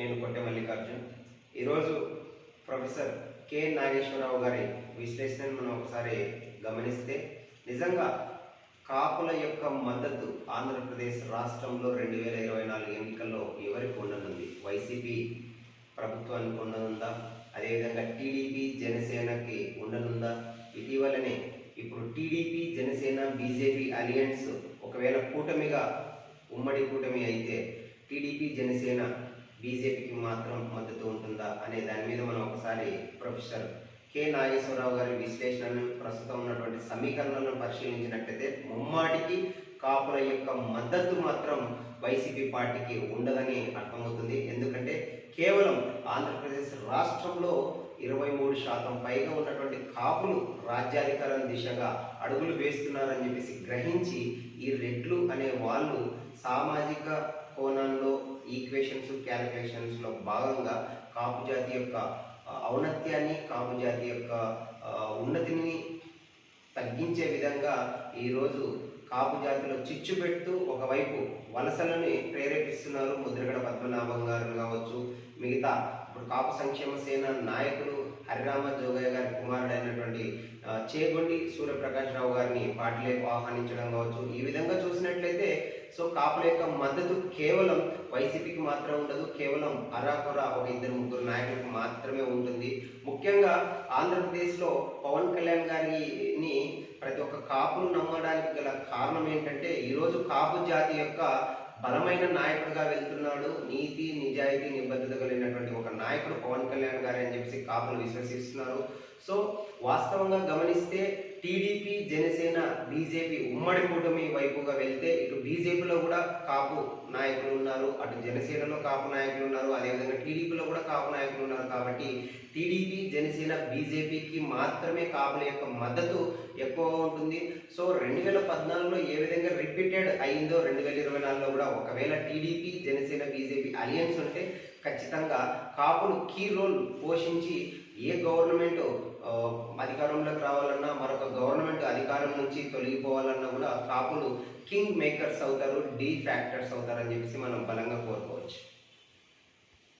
నేను కొట్టె మల్లికార్జున్. ఈరోజు professor K Nageswararao గారి విశ్లేషణను మనం ఒకసారి గమనిస్తే నిజంగా కాపుల యొక్క మద్దతు ఆంధ్రప్రదేశ్ రాష్ట్రంలో 2024 ఎన్నికల్లో ఎవరికి ఉండనుంది? వైసీపీ ప్రభుత్వానికి ఉండనుందా? అదేవిధంగా టీడీపీ జనసేనకి ఉండనుందా? ఇటీవలనే ఇప్పుడు టీడీపీ జనసేన బీజేపీ అలియన్స్ ఒకవేళ కూటమిగా ఉమ్మడి కూటమి అయితే టీడీపీ జనసేన బీజేపీకి మాత్రం మద్దతు ఉంటుందా అనే దాని మీద మనం ఒకసారి ప్రొఫెసర్ కె నాగేశ్వరరావు గారి విశ్లేషణను ప్రస్తుతం ఉన్నటువంటి సమీకరణలను పరిశీలించినట్లయితే ముమ్మాటికి కాపుల యొక్క మద్దతు మాత్రం వైసీపీ పార్టీకి ఉండదని అర్థమవుతుంది. ఎందుకంటే కేవలం ఆంధ్రప్రదేశ్ రాష్ట్రంలో 23% పైగా ఉన్నటువంటి కాపులు రాజ్యాధికారం దిశగా అడుగులు వేస్తున్నారని చెప్పేసి గ్రహించి ఈ రెడ్లు అనే వాళ్ళు సామాజిక కోణంలో ఈక్వేషన్స్ క్యాలిక్యులేషన్స్లో భాగంగా కాపు జాతి యొక్క ఔన్నత్యాన్ని కాపు జాతి యొక్క ఉన్నతిని తగ్గించే విధంగా ఈరోజు కాపు జాతిలో చిచ్చు పెడుతూ ఒకవైపు వలసలని ప్రేరేపిస్తున్నారు. ముద్రగడ పద్మనాభం గారు కావచ్చు, మిగతా ఇప్పుడు కాపు సంక్షేమ సేన నాయకులు హరిరామ జోగయ్య గారి కుమారుడైనటువంటి చేగొండి సూర్యప్రకాష్ రావు గారిని పార్టీలోకి ఆహ్వానించడం కావచ్చు. ఈ విధంగా చూసినట్లయితే సో కాపుల యొక్క మద్దతు కేవలం వైసీపీకి మాత్రం ఉండదు, కేవలం అరాకొర ఒక 2-3 నాయకులకు మాత్రమే ఉంటుంది. ముఖ్యంగా ఆంధ్రప్రదేశ్లో పవన్ కళ్యాణ్ గారిని ప్రతి ఒక్క కాపును నమ్మడానికి గల కారణం ఏంటంటే ఈరోజు కాపు జాతి యొక్క బలమైన నాయకుడిగా వెళ్తున్నాడు. నీతి నిజాయితీ నిబద్ధత కలిగినటువంటి ఒక నాయకుడు పవన్ కళ్యాణ్ గారు అని చెప్పేసి కాపులు విశ్వసిస్తున్నారు. సో వాస్తవంగా గమనిస్తే టీడీపీ జనసేన బీజేపీ ఉమ్మడి కూటమి వైపుగా వెళ్తే ఇటు బీజేపీలో కూడా కాపు నాయకులు ఉన్నారు, అటు జనసేనలో కాపు నాయకులు ఉన్నారు, అదేవిధంగా టీడీపీలో కూడా కాపు నాయకులు ఉన్నారు. కాబట్టి టీడీపీ జనసేన బీజేపీకి మాత్రమే కాపుల యొక్క మద్దతు ఎక్కువ ఉంటుంది. సో 2014లో ఏ విధంగా రిపీటెడ్ అయిందో 2024లో కూడా ఒకవేళ టీడీపీ జనసేన బీజేపీ అలియన్స్ ఉంటే ఖచ్చితంగా కాపులు కీ రోల్ పోషించి ఏ గవర్నమెంట్ అధికారంలోకి రావాలన్నా మరొక గవర్నమెంట్ అధికారం నుంచి తొలగిపోవాలన్నా కూడా కాపులు కింగ్ మేకర్స్ అవుతారు, డీ ఫ్యాక్టర్స్ అవుతారని చెప్పేసి మనం బలంగా కోరుకోవచ్చు.